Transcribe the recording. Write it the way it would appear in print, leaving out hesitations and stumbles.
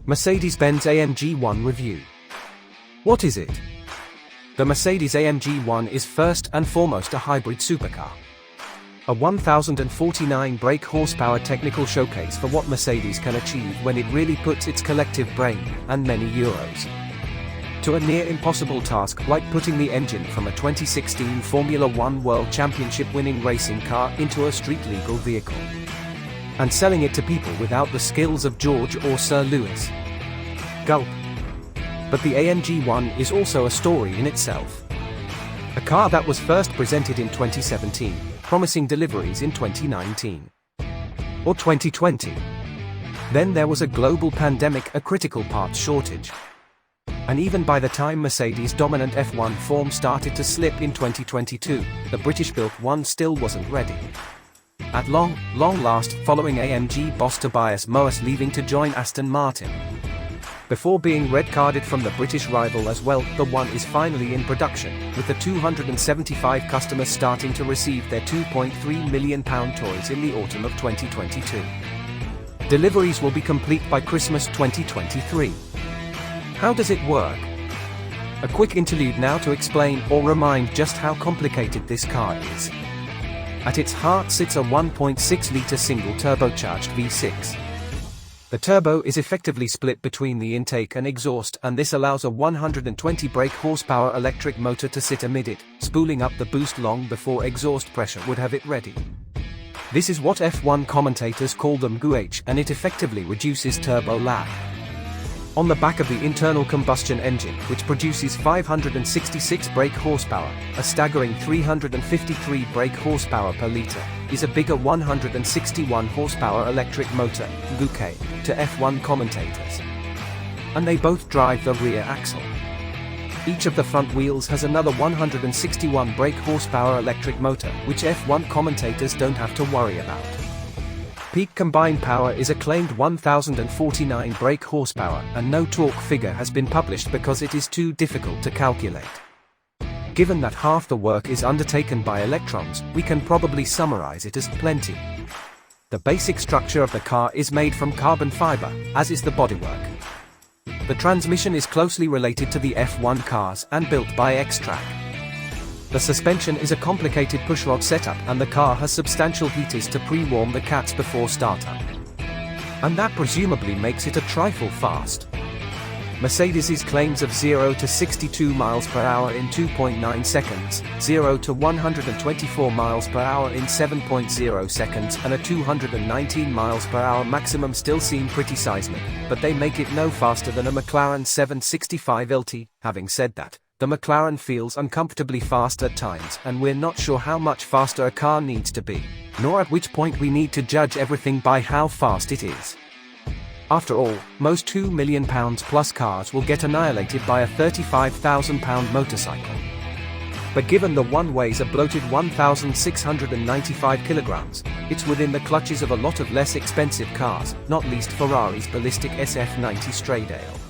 Mercedes-Benz AMG 1 review. What is it? The Mercedes AMG 1 is first and foremost a hybrid supercar. A 1049 brake horsepower technical showcase for what Mercedes can achieve when it really puts its collective brain, and many euros, to a near impossible task like putting the engine from a 2016 Formula One World Championship winning racing car into a street-legal vehicle, and selling it to people without the skills of George or Sir Lewis. Gulp. But the AMG 1 is also a story in itself. A car that was first presented in 2017, promising deliveries in 2019. Or 2020. Then there was a global pandemic, a critical parts shortage. And even by the time Mercedes' dominant F1 form started to slip in 2022, the British-built one still wasn't ready. At long last, following AMG boss Tobias Moers leaving to join Aston Martin, before being red-carded from the British rival as well, the One is finally in production, with the 275 customers starting to receive their £2.3 million toys in the autumn of 2022. Deliveries will be complete by Christmas 2023. How does it work? A quick interlude now to explain or remind just how complicated this car is. At its heart sits a 1.6-litre single turbocharged V6. The turbo is effectively split between the intake and exhaust, and this allows a 120 brake horsepower electric motor to sit amid it, spooling up the boost long before exhaust pressure would have it ready. This is what F1 commentators call them gouache, and it effectively reduces turbo lag. On the back of the internal combustion engine, which produces 566 brake horsepower, a staggering 353 brake horsepower per litre, is a bigger 161 horsepower electric motor, coupe, to F1 commentators. And they both drive the rear axle. Each of the front wheels has another 161 brake horsepower electric motor, which F1 commentators don't have to worry about. Peak combined power is a claimed 1049 brake horsepower, and no torque figure has been published because it is too difficult to calculate. Given that half the work is undertaken by electrons, we can probably summarize it as plenty. The basic structure of the car is made from carbon fiber, as is the bodywork. The transmission is closely related to the F1 cars and built by X-Track. The suspension is a complicated pushrod setup, and the car has substantial heaters to pre-warm the cats before startup. And that presumably makes it a trifle fast. Mercedes' claims of 0 to 62 miles per hour in 2.9 seconds, 0 to 124 miles per hour in 7.0 seconds, and a 219 miles per hour maximum still seem pretty seismic, but they make it no faster than a McLaren 765 LT. Having said that, the McLaren feels uncomfortably fast at times, and we're not sure how much faster a car needs to be, nor at which point we need to judge everything by how fast it is. After all, most £2 million plus cars will get annihilated by a £35,000 motorcycle. But given the One weighs a bloated 1,695 kilograms, it's within the clutches of a lot of less expensive cars, not least Ferrari's ballistic SF90 Stradale.